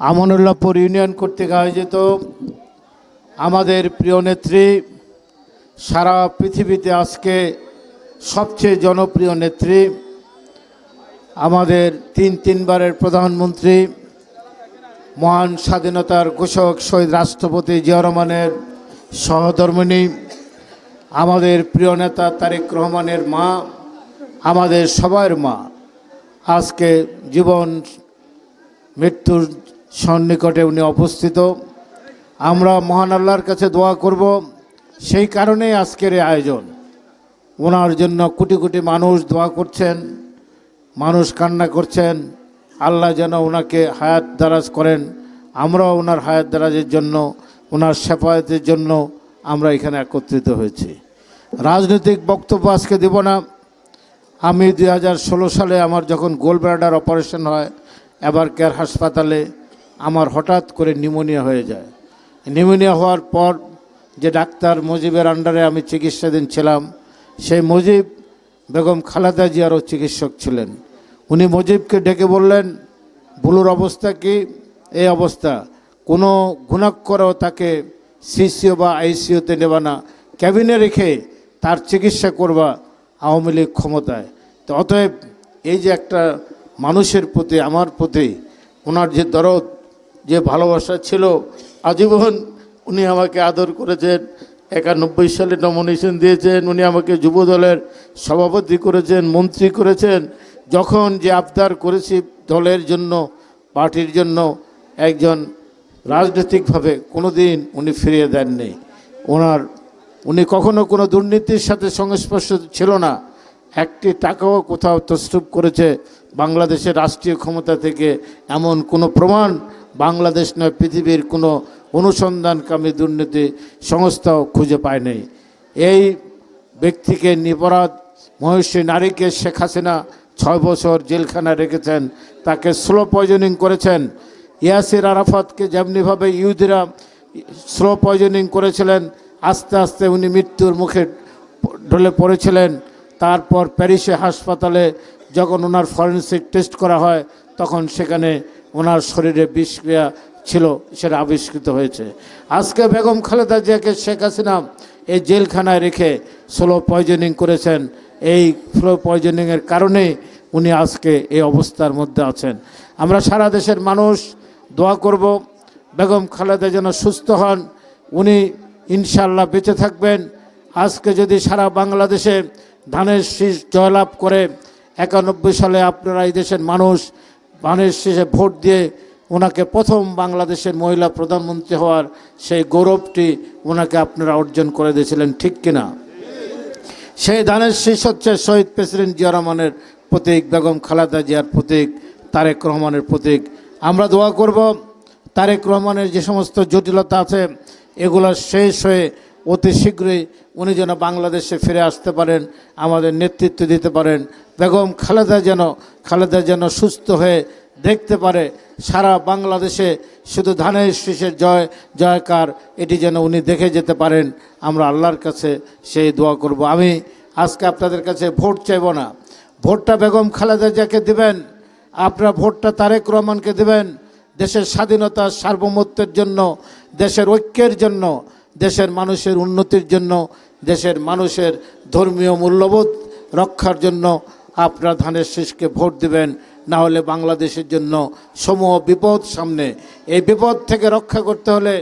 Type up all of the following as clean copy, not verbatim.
আমানুল্লাহপুর union কর্তৃক আয়োজিত আমাদের প্রিয় নেত্রী, সারা পৃথিবীতে আজকে সবচেয়ে জনপ্রিয় নেত্রী, আমাদের তিনবারের প্রধানমন্ত্রী, মহান স্বাধীনতার ঘোষক শহীদ রাষ্ট্রপতি জিয়া রহমানের সহধর্মিণী, আমাদের প্রিয় নেতা তারেক রহমানের মা, আমাদের সবার মা আজকে জীবন মৃত্যুর সন্নিকটে উনি অবস্থিত। আমরা মহান আল্লাহর কাছে দোয়া করব, সেই কারণেই আজকের এই আয়োজন। ওনার জন্য কোটি কোটি মানুষ দোয়া করছেন, মানুষ কান্না করছেন, আল্লাহ যেন ওনাকে হায়াত দারাজ করেন। আমরাও ওনার হায়াত দারাজের জন্য, ওনার শেফায়েতের জন্য আমরা এখানে একত্রিত হয়েছি। রাজনৈতিক বক্তব্য আজকে দেব না। আমি 2016 সালে আমার যখন গোলব্লাডার অপারেশন হয় এবার কেয়ার হাসপাতালে, আমার হঠাৎ করে নিউমোনিয়া হয়ে যায়। নিউমোনিয়া হওয়ার পর যে ডাক্তার মুজিবের আন্ডারে আমি চিকিৎসাধীন ছিলাম, সেই মুজিব বেগম খালেদা জিয়ারও চিকিৎসক ছিলেন। উনি মুজিবকে ডেকে বললেন, বুলুর অবস্থা কি? এই অবস্থা, কোনো গুণাক্ষরও তাকে সিসিও বা আইসিইউতে নেবা না, ক্যাবিনে রেখে তার চিকিৎসা করবা আওয়ামী লীগ ক্ষমতায়। তো অতএব এই যে একটা মানুষের প্রতি, আমার প্রতি ওনার যে দরদ, যে ভালোবাসা ছিল, আজীবন উনি আমাকে আদর করেছেন। 91 সালে নমিনেশন দিয়েছেন, উনি আমাকে যুব দলের সভাপতি করেছেন, মন্ত্রী করেছেন। যখন যে আবদার করেছি দলের জন্য, পার্টির জন্য, একজন রাজনৈতিকভাবে কোনো দিন উনি ফিরিয়ে দেননি। উনি কখনো কোনো দুর্নীতির সাথে সংস্পর্শ ছিল না। একটি টাকাও কোথাও তছরূপ করেছে বাংলাদেশের রাষ্ট্রীয় ক্ষমতা থেকে এমন কোনো প্রমাণ বাংলাদেশ নয়, পৃথিবীর কোনো অনুসন্ধানকামী দুর্নীতি সংস্থাও খুঁজে পায় নাই। এই ব্যক্তিকে নিরপরাধ মহিষী নারীকে শেখ হাসিনা 6 বছর জেলখানায় রেখেছেন, তাকে স্লো পয়জনিং করেছেন। ইয়াসির আরাফাতকে যেমনিভাবে ইহুদিরা স্লো পয়জনিং করেছিলেন, আস্তে আস্তে উনি মৃত্যুর মুখে ঢলে পড়েছিলেন। তারপর প্যারিসে হাসপাতালে যখন ওনার ফরেনসিক টেস্ট করা হয়, তখন সেখানে ওনার শরীরে বিষক্রিয়া ছিল, সেটা আবিষ্কৃত হয়েছে। আজকে বেগম খালেদা জিয়াকে শেখ হাসিনা এই জেলখানায় রেখে স্লো পয়জনিং করেছেন। এই স্লো পয়জনিংয়ের কারণে উনি আজকে এই অবস্থার মধ্যে আছেন। আমরা সারা দেশের মানুষ দোয়া করব বেগম খালেদা যেন সুস্থ হন, উনি ইনশাআল্লাহ বেঁচে থাকবেন। আজকে যদি সারা বাংলাদেশে ধানের শীষ জয়লাভ করে, 91 সালে আপনারা এই দেশের মানুষ ধানের শীষে ভোট দিয়ে ওনাকে প্রথম বাংলাদেশের মহিলা প্রধানমন্ত্রী হওয়ার সেই গৌরবটি ওনাকে আপনারা অর্জন করে দিয়েছিলেন, ঠিক কিনা? সেই ধানের শীষ হচ্ছে শহীদ প্রেসিডেন্ট জিয়া রহমানের প্রতীক, বেগম খালেদা জিয়ার প্রতীক, তারেক রহমানের প্রতীক। আমরা দোয়া করব তারেক রহমানের যে সমস্ত জটিলতা আছে এগুলো শেষ হয়ে অতি শীঘ্রই উনি যেন বাংলাদেশে ফিরে আসতে পারেন, আমাদের নেতৃত্ব দিতে পারেন। বেগম খালেদা যেন সুস্থ হয়ে দেখতে পারে সারা বাংলাদেশে শুধু ধানের শীষের জয়কার, এটি যেন উনি দেখে যেতে পারেন। আমরা আল্লাহর কাছে সেই দোয়া করব। আমি আজকে আপনাদের কাছে ভোট চাইব না, ভোটটা বেগম খালেদা জিয়াকে দেবেন, আপনারা ভোটটা তারেক রহমানকে দেবেন। দেশের স্বাধীনতা সার্বভৌমত্বের জন্য, দেশের ঐক্যের জন্য, দেশের মানুষের উন্নতির জন্য, দেশের মানুষের ধর্মীয় মূল্যবোধ রক্ষার জন্য আপনারা ধানের শীষকে ভোট দেবেন। না হলে বাংলাদেশের জন্য সমূহ বিপদ সামনে। এই বিপদ থেকে রক্ষা করতে হলে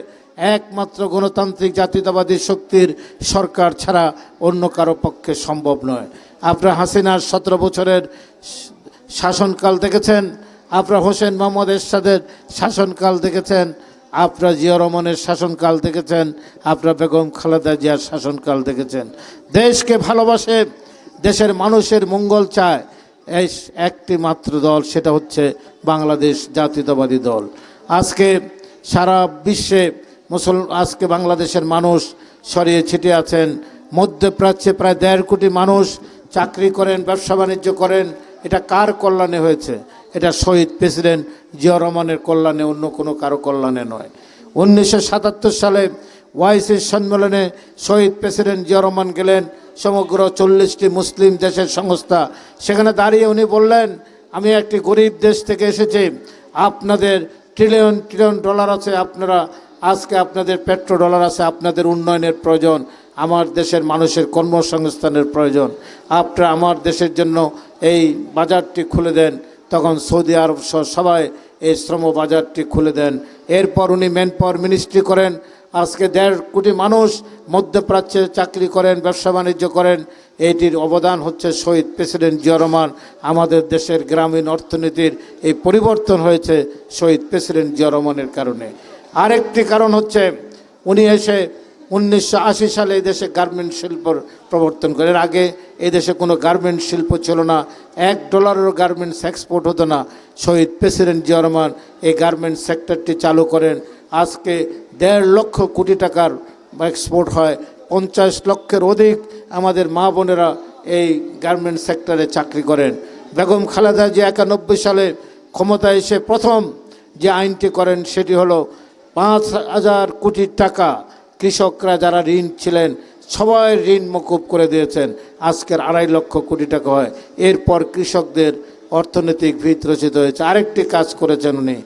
একমাত্র গণতান্ত্রিক জাতীয়তাবাদী শক্তির সরকার ছাড়া অন্য কারো পক্ষে সম্ভব নয়। আপনারা হাসিনার 17 বছরের শাসনকাল দেখেছেন, আপনারা হোসেন মোহাম্মদ এরশাদের শাসনকাল দেখেছেন, আপনারা জিয়া রহমানের শাসনকাল দেখেছেন, আপনারা বেগম খালেদা জিয়ার শাসনকাল দেখেছেন। দেশকে ভালোবাসে, দেশের মানুষের মঙ্গল চায় এই একটি মাত্র দল, সেটা হচ্ছে বাংলাদেশ জাতীয়তাবাদী দল। আজকে সারা বিশ্বে আজকে বাংলাদেশের মানুষ ছড়িয়ে ছিটিয়ে আছেন। মধ্যপ্রাচ্যে প্রায় 1.5 কোটি মানুষ চাকরি করেন, ব্যবসা বাণিজ্য করেন। এটা কার কল্যাণে হয়েছে? এটা শহীদ প্রেসিডেন্ট জিয়া রহমানের কল্যাণে, অন্য কোনো কারো কল্যাণে নয়। 1977 সালে ওআইসির সম্মেলনে শহীদ প্রেসিডেন্ট জিয়া রহমান গেলেন, সমগ্র 40টি মুসলিম দেশের সংস্থা। সেখানে দাঁড়িয়ে উনি বললেন, আমি একটি গরিব দেশ থেকে এসেছি, আপনাদের ট্রিলিয়ন ট্রিলিয়ন ডলার আছে, আপনারা আজকে আপনাদের পেট্রো ডলার আছে, আপনাদের উন্নয়নের প্রয়োজন, আমার দেশের মানুষের কর্মসংস্থানের প্রয়োজন। আপনারা আমার দেশের জন্য এই বাজারটি খুলে দেন। তখন সৌদি আরব সবাই এই শ্রম বাজারটি খুলে দেন। এরপর উনি ম্যান পাওয়ার মিনিস্ট্রি করেন। আজকে 1.5 কোটি মানুষ মধ্যপ্রাচ্যে চাকরি করেন, ব্যবসা বাণিজ্য করেন। এইটির অবদান হচ্ছে শহীদ প্রেসিডেন্ট জিয়া রহমান। আমাদের দেশের গ্রামীণ অর্থনীতির এই পরিবর্তন হয়েছে শহীদ প্রেসিডেন্ট জিয়া রহমানের কারণে। আরেকটি কারণ হচ্ছে উনি এসে 1980 সালে এই দেশে গার্মেন্ট শিল্প প্রবর্তন করেন। এর আগে এই দেশে কোনো গার্মেন্ট শিল্প ছিল না, $1 গার্মেন্টস এক্সপোর্ট হতো না। শহীদ প্রেসিডেন্ট জিয়া রহমান এই গার্মেন্ট সেক্টরটি চালু করেন। আজকে 1.5 লক্ষ কোটি টাকার এক্সপোর্ট হয়। 50 লক্ষের অধিক আমাদের মা বোনেরা এই গার্মেন্ট সেক্টরে চাকরি করেন। বেগম খালেদা জিয়া 91 সালে ক্ষমতায় এসে প্রথম যে আইনটি করেন সেটি হলো 5,000 কোটি টাকা কৃষকরা যারা ঋণ ছিলেন সবাই ঋণ মকুব করে দিয়েছেন। আজকের 2.5 লক্ষ কোটি টাকা হয়। এরপর কৃষকদের অর্থনৈতিক ভিত রচিত হয়েছে। আরেকটি কাজ করেছেন উনি,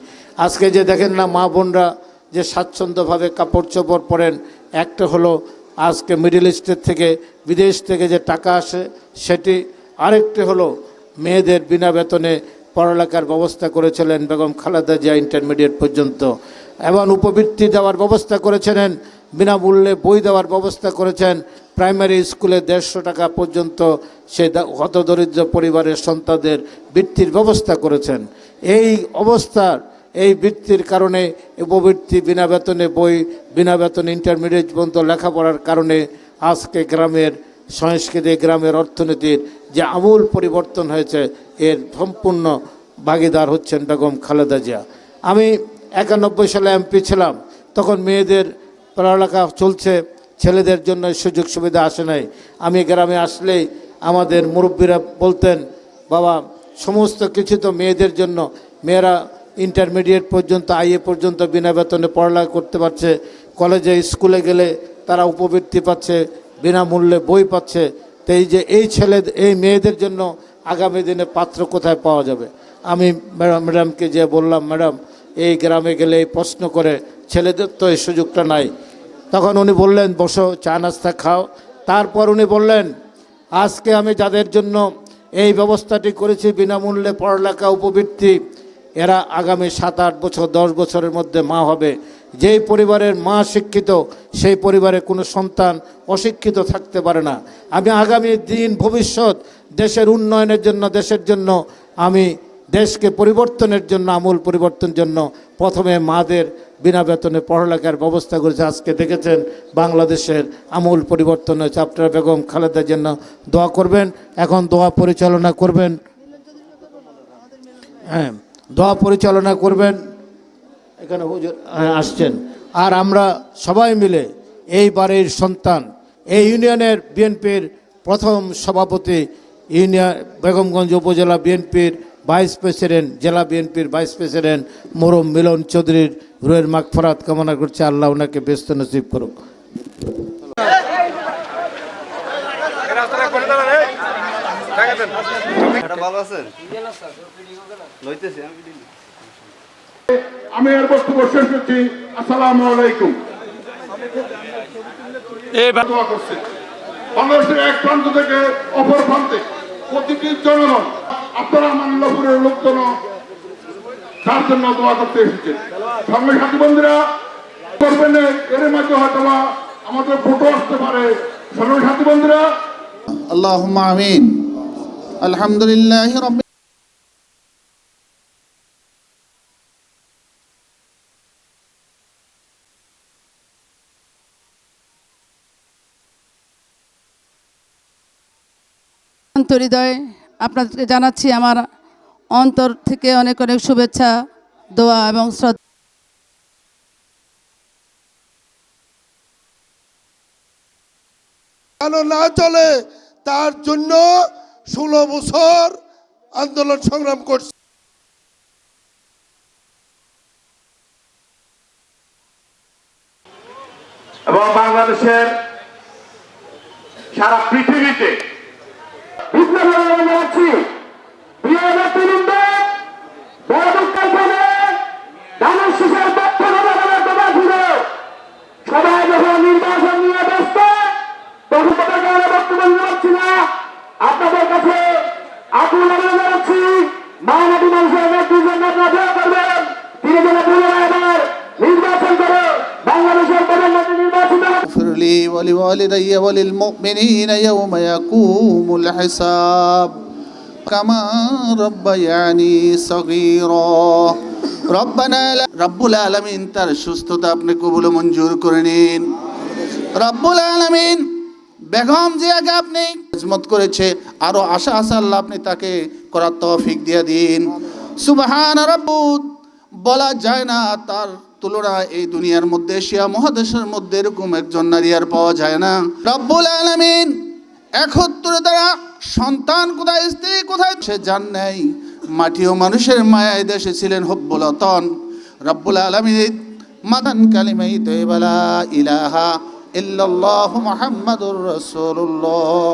আজকে যে দেখেন না মা বোনরা যে স্বাচ্ছন্দ্যভাবে কাপড় চোপড় পরেন, একটা হলো আজকে মিডল ইস্টের থেকে বিদেশ থেকে যে টাকা আসে সেটি, আরেকটি হলো মেয়েদের বিনা বেতনে পড়ালেখার ব্যবস্থা করেছিলেন বেগম খালেদা জিয়া ইন্টারমিডিয়েট পর্যন্ত, এবং উপবৃত্তি দেওয়ার ব্যবস্থা করেছিলেন, বিনামূল্যে বই দেওয়ার ব্যবস্থা করেছেন। প্রাইমারি স্কুলে 150 টাকা পর্যন্ত সে হতদরিদ্র পরিবারের সন্তানদের বৃত্তির ব্যবস্থা করেছেন। এই অবস্থার এই বৃত্তির কারণে, উপবৃত্তি, বিনা বেতনে বই, বিনা বেতনে ইন্টারমিডিয়েট পর্যন্ত লেখাপড়ার কারণে আজকে গ্রামের সংস্কৃতি, গ্রামের অর্থনীতির যে আমূল পরিবর্তন হয়েছে, এর সম্পূর্ণ ভাগিদার হচ্ছেন বেগম খালেদা জিয়া। আমি 91 সালে এমপি ছিলাম, তখন মেয়েদের পড়ালেখা চলছে, ছেলেদের জন্য সুযোগ সুবিধা আসে নাই। আমি গ্রামে আসলেই আমাদের মুরব্বীরা বলতেন, বাবা সমস্ত কিছু তো মেয়েদের জন্য, মেয়েরা ইন্টারমিডিয়েট পর্যন্ত আইএ পর্যন্ত বিনা বেতনে পড়ালেখা করতে পারছে, কলেজে স্কুলে গেলে তারা উপবৃত্তি পাচ্ছে, বিনামূল্যে বই পাচ্ছে। তো এই মেয়েদের জন্য আগামী দিনে পাত্র কোথায় পাওয়া যাবে? আমি ম্যাডামকে যে বললাম, ম্যাডাম এই গ্রামে গেলে এই প্রশ্ন করে, ছেলেদের তো এই সুযোগটা নাই। তখন উনি বললেন, বসো, চা নাস্তা খাও। তারপর উনি বললেন, আজকে আমি যাদের জন্য এই ব্যবস্থাটি করেছি, বিনামূল্যে পড়ালেখা, উপবৃত্তি, এরা আগামী 7-8 বছর 10 বছরের মধ্যে মা হবে। যেই পরিবারের মা শিক্ষিত, সেই পরিবারে কোনো সন্তান অশিক্ষিত থাকতে পারে না। আমি আগামী দিন ভবিষ্যৎ দেশের উন্নয়নের জন্য, দেশের জন্য, আমি দেশকে পরিবর্তনের জন্য, আমূল পরিবর্তনের জন্য প্রথমে মাদের বিনা বেতনে পড়ালেখার ব্যবস্থা করেছে। আজকে দেখেছেন বাংলাদেশের আমূল পরিবর্তন হয়েছে। আপনারা বেগম খালেদার জন্য দোয়া করবেন। এখন দোয়া পরিচালনা করবেন, হ্যাঁ, দোয়া পরিচালনা করবেন। এখানে হুজুর আসছেন। আর আমরা সবাই মিলে এই বাড়ির সন্তান, এই ইউনিয়নের বিএনপির প্রথম সভাপতি, ইউনিয়ন বেগমগঞ্জ উপজেলা বিএনপির ভাইস প্রেসিডেন্ট, জেলা বিএনপির ভাইস প্রেসিডেন্ট মরহুম মিলন চৌধুরীর রুহের মাগফিরাত কামনা করছে। আল্লাহ ওনাকে ব্যস্ত নসিব করুক। আমি এর বক্তব্য শেষ করছি। আসসালামু আলাইকুম। বাংলাদেশের এক প্রান্ত থেকে অপর প্রান্তে প্রতিটি জনগণ, আপনারা মাল্লাপুরের লোকজন তার জন্য দোয়া করতে এসেছেন। সঙ্গে সাথী বন্ধুরা করবেন, এর মাঝে হয়তো আমাদের ফটো আসতে পারে। সঙ্গে সাথী বন্ধুরা, আল্লাহুম্মা আমিন। আলহামদুলিল্লাহি রাব্বিল হৃদয় আপনাদেরকে জানাচ্ছি আমার অন্তর থেকে অনেক অনেক শুভেচ্ছা, দোয়া এবং শ্রদ্ধা। কেন না চলে তার জন্য 16 বছর আন্দোলন সংগ্রাম করছে। এবং বাংলাদেশের সারা পৃথিবীতে বিপ্লব শেষের তথ্য জনগণের কথা ছিল সবাই যখন নির্বাচন নিয়ে ব্যস্ত তখন তাদের কারণে বক্তব্য দিতে পারছি না। আপনাদের কাছে আকুল আবেদন জানাচ্ছি, মানবী মানুষের নেত্রীর জন্য আপনারা দোয়া করবেন। তিনি যেন পুনরায় আবার নির্বাচন করে বাংলাদেশের প্রধানমন্ত্রী নির্বাচিত হন। اغفر لي ولوالدي وللمؤمنين يوم يقوم الحساب كما ربياني صغيرا ربنا রব্বুল আলামিন তার সুস্থতা আপনি কবুল ও মঞ্জুর করে নিন। রব্বুল আলামিন বেগম জিয়াকে আপনি খিদমত করেছে, আরো আশা আছে আল্লাহ আপনি তাকে করার তৌফিক দিয়ে দিন। সুবহান রাব্বুত বলা যায় না, তার তুলনা এই দুনিয়ার মধ্যে এশিয়া মহাদেশের মধ্যে এরকম একজন নারী আর পাওয়া যায় না। রব্বুল আলামিন ৭১ দ্বারা সন্তান কোথায়, স্ত্রী কোথায় সে জান নাই। মাটি ও মানুষের মায়ায় দেশে ছিলেন হুব্বুল ওতন। রব্বুল আলামিন মাদান কালিমাই তয়্যিবা লা ইলাহা ইল্লাল্লাহু মুহাম্মাদুর রাসূলুল্লাহ।